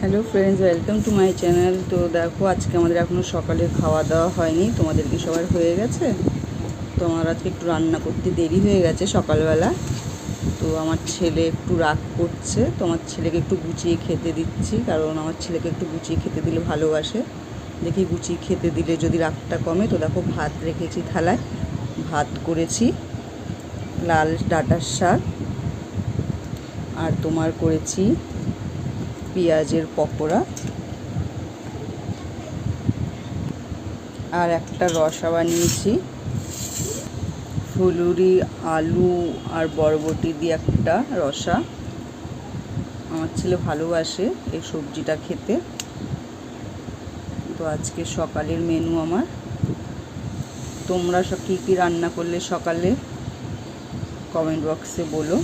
Hello friends, welcome to my channel. তো দেখো, আজকে আমাদের এখনও সকালে খাওয়া দাওয়া হয়নি। তোমাদের কি সবার হয়ে গেছে? তো আমার আজকে একটু রান্না করতে দেরি হয়ে গেছে সকালবেলা। তো আমার ছেলে একটু রাগ করছে, তো আমার ছেলেকে একটু গুছিয়ে খেতে দিচ্ছি, কারণ আমার ছেলেকে একটু গুছিয়ে খেতে দিলে ভালোবাসে। দেখি গুছিয়ে খেতে দিলে যদি রাগটা কমে। তো দেখো, ভাত রেখেছি থালায়, ভাত করেছি, লাল ডাঁটার শাক, আর তোমার করেছি পেঁয়াজের পকোড়া, আর একটা রসা বানিয়েছি ফুলুরি, আলু আর বরবটি দিয়ে একটা রসা। আমার ছেলে ভালোবাসে এই সবজিটা খেতে। তো আজকে সকালের মেনু আমার। তোমরা সব কী কী রান্না করলে সকালে কমেন্ট বক্সে বলো।